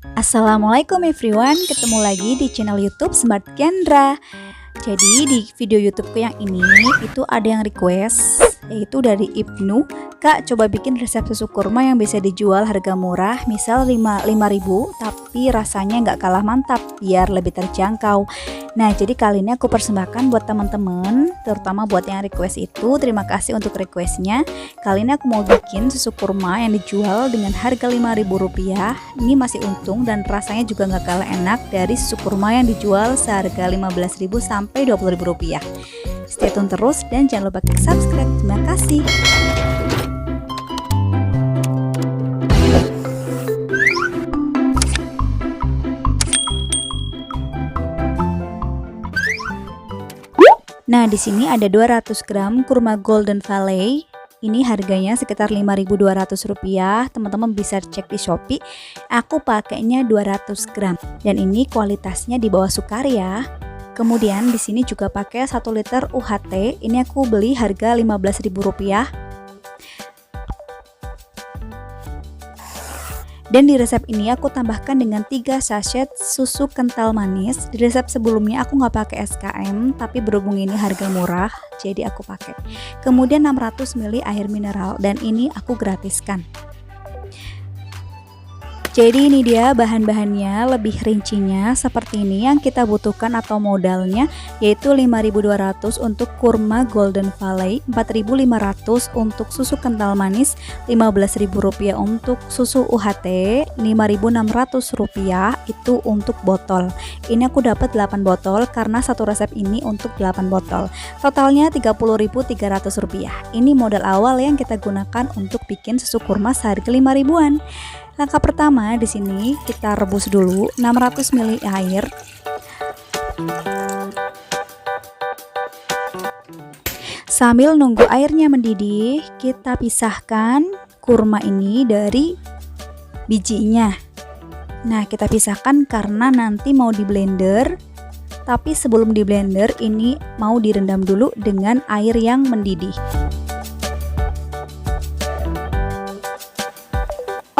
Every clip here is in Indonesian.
Assalamualaikum everyone, ketemu lagi di channel YouTube Smart Kendra. Jadi di video YouTubeku yang ini itu ada yang request, yaitu dari Ibnu. Kak, coba bikin resep susu kurma yang bisa dijual harga murah, misal 5.000, tapi rasanya nggak kalah mantap biar lebih terjangkau. Nah, jadi kali ini aku persembahkan buat teman-teman, terutama buat yang request itu. Terima kasih untuk requestnya. Kali ini aku mau bikin susu kurma yang dijual dengan harga Rp5.000. Ini masih untung dan rasanya juga nggak kalah enak dari susu kurma yang dijual seharga Rp15.000 sampai Rp20.000. Stay tune terus dan jangan lupa klik subscribe. Terima kasih. Nah, di sini ada 200 gram kurma Golden Valley. Ini harganya sekitar Rp5.200. Teman-teman bisa cek di Shopee. Aku pakainya 200 gram dan ini kualitasnya di bawah sukari ya. Kemudian di sini juga pakai 1 liter UHT. Ini aku beli harga Rp15.000. Dan di resep ini aku tambahkan dengan 3 sachet susu kental manis. Di resep sebelumnya aku nggak pakai SKM, tapi berhubung ini harga murah, jadi aku pakai. Kemudian 600 ml air mineral dan ini aku gratiskan. Jadi ini dia bahan-bahannya, lebih rincinya seperti ini. Yang kita butuhkan atau modalnya yaitu Rp5.200 untuk kurma Golden Valley, Rp4.500 untuk susu kental manis, Rp15.000 untuk susu UHT, Rp5.600 itu untuk botol. Ini aku dapat 8 botol karena satu resep ini untuk 8 botol. Totalnya Rp30.300. Ini modal awal yang kita gunakan untuk bikin susu kurma seharga 5.000-an. Langkah pertama di sini kita rebus dulu 600 ml air. Sambil nunggu airnya mendidih, kita pisahkan kurma ini dari bijinya. Nah, kita pisahkan karena nanti mau di blender. Tapi sebelum di blender ini mau direndam dulu dengan air yang mendidih.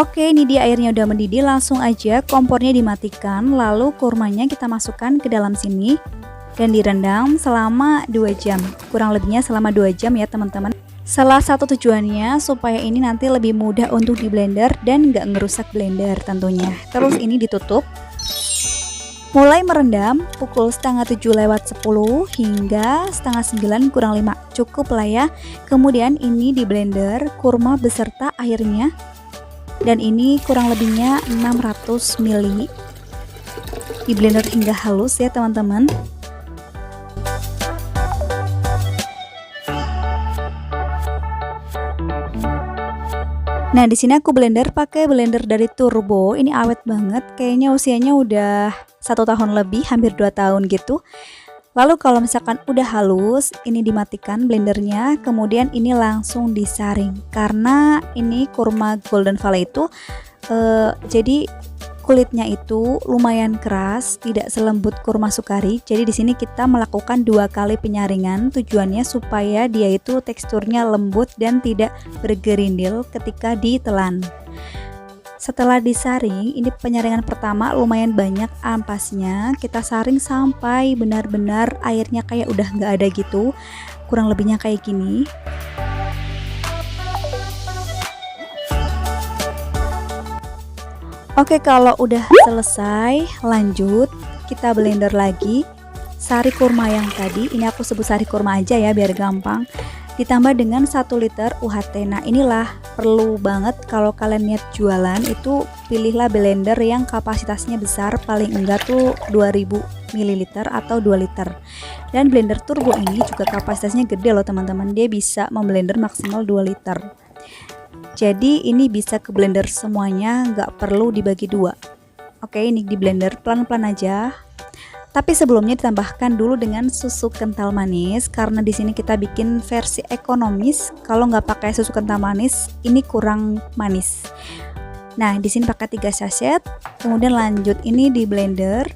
Oke, ini dia airnya udah mendidih, langsung aja kompornya dimatikan, lalu kurmanya kita masukkan ke dalam sini dan direndam selama 2 jam. Kurang lebihnya selama 2 jam ya teman-teman. Salah satu tujuannya supaya ini nanti lebih mudah untuk di blender dan nggak ngerusak blender tentunya. Terus ini ditutup. Mulai merendam pukul setengah 7:10 hingga setengah 9 kurang 5. Cukup lah ya. Kemudian ini di blender kurma beserta airnya. Dan ini kurang lebihnya 600 ml. Di blender hingga halus ya teman-teman. Nah, di sini aku blender pakai blender dari Turbo. Ini awet banget, kayaknya usianya udah 1 tahun lebih, hampir 2 tahun gitu. Lalu kalau misalkan udah halus, ini dimatikan blendernya, kemudian ini langsung disaring. Karena ini kurma Golden Valley itu jadi kulitnya itu lumayan keras, tidak selembut kurma sukari. Jadi di sini kita melakukan 2 kali penyaringan, tujuannya supaya dia itu teksturnya lembut dan tidak bergerindil ketika ditelan. Setelah disaring, ini penyaringan pertama lumayan banyak ampasnya. Kita saring sampai benar-benar airnya kayak udah nggak ada gitu. Kurang lebihnya kayak gini. Oke, kalau udah selesai, lanjut kita blender lagi sari kurma yang tadi. Ini aku sebut sari kurma aja ya biar gampang. Ditambah dengan 1 liter UHT. Nah, inilah perlu banget kalau kalian niat jualan itu pilihlah blender yang kapasitasnya besar, paling enggak tuh 2000 ml atau 2 liter. Dan blender turbo ini juga kapasitasnya gede loh teman-teman, dia bisa memblender maksimal 2 liter. Jadi ini bisa ke blender semuanya, nggak perlu dibagi 2. Oke, ini di blender pelan-pelan aja. Tapi sebelumnya ditambahkan dulu dengan susu kental manis karena di sini kita bikin versi ekonomis. Kalau nggak pakai susu kental manis, ini kurang manis. Nah, di sini pakai 3 sachet. Kemudian lanjut ini di blender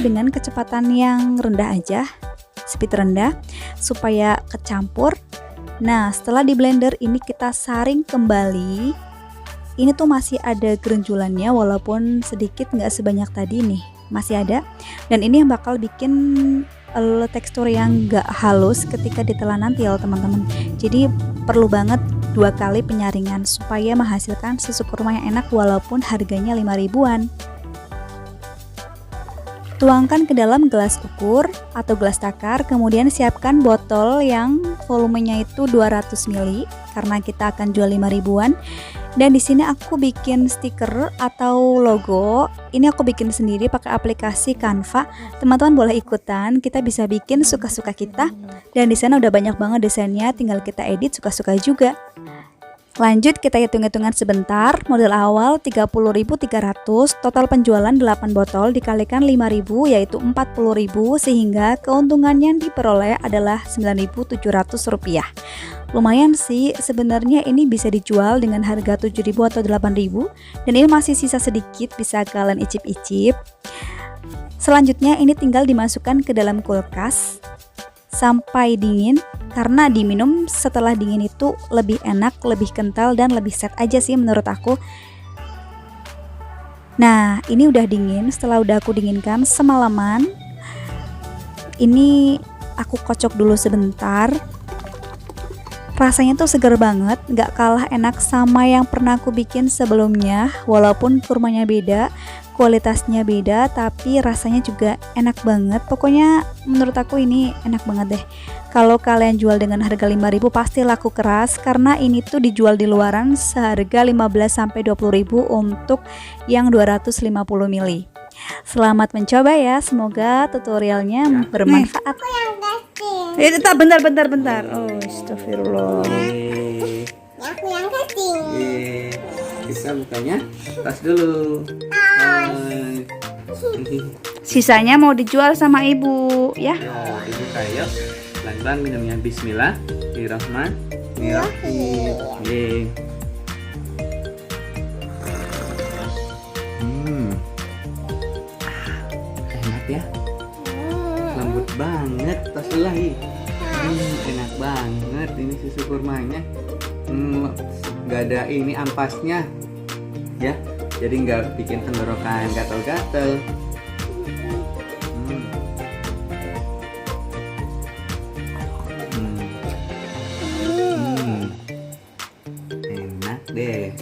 dengan kecepatan yang rendah aja, speed rendah supaya kecampur. Nah, setelah di blender ini kita saring kembali ini tuh masih ada gerenjulannya, walaupun sedikit, nggak sebanyak tadi nih, masih ada. Dan ini yang bakal bikin tekstur yang nggak halus ketika ditelan nanti ya teman-teman. Jadi perlu banget 2 kali penyaringan supaya menghasilkan susu kurma yang enak walaupun harganya 5 ribuan. Tuangkan ke dalam gelas ukur atau gelas takar, kemudian siapkan botol yang volumenya itu 200 ml karena kita akan jual 5 ribuan. Dan di sini aku bikin stiker atau logo. Ini aku bikin sendiri pakai aplikasi Canva. Teman-teman boleh ikutan, kita bisa bikin suka-suka kita. Dan di sana udah banyak banget desainnya, tinggal kita edit suka-suka juga. Lanjut kita hitung-hitungan sebentar. Modal awal 30.300, total penjualan 8 botol dikalikan 5.000 yaitu 40.000, sehingga keuntungan yang diperoleh adalah 9.700 rupiah. Lumayan sih, sebenarnya ini bisa dijual dengan harga 7.000 atau 8.000, dan ini masih sisa sedikit, bisa kalian icip-icip. Selanjutnya ini tinggal dimasukkan ke dalam kulkas sampai dingin, karena diminum setelah dingin itu lebih enak, lebih kental, dan lebih set aja sih menurut aku. Nah, ini udah dingin. Setelah udah aku dinginkan semalaman, ini aku kocok dulu sebentar. Rasanya tuh seger banget, gak kalah enak sama yang pernah aku bikin sebelumnya. Walaupun kurmanya beda, kualitasnya beda, tapi rasanya juga enak banget. Pokoknya menurut aku ini enak banget deh. Kalau kalian jual dengan harga 5.000 pasti laku keras, karena ini tuh dijual di luaran seharga 15-20.000 untuk yang 250 ml. Selamat mencoba ya, semoga tutorialnya bermanfaat. Tak, bentar. Oh, astagfirullah. Aku yang casting. Bisa bukanya, tas dulu. Sisanya mau dijual sama ibu ya. Ya, ibu kayak pelan-pelan minumnya. Bismillahirrahmanirrahim. Enak ya, lembut banget, tas lagi. Enak banget ini susu kurmanya. Nggak ada ini ampasnya ya, jadi nggak bikin tenggorokan gatel-gatel. Enak deh.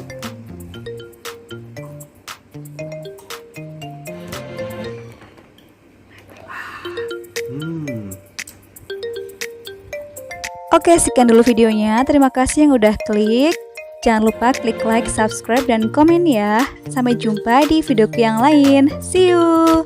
Oke, sekian dulu videonya. Terima kasih yang udah klik. Jangan lupa klik like, subscribe, dan komen ya. Sampai jumpa di videoku yang lain. See you!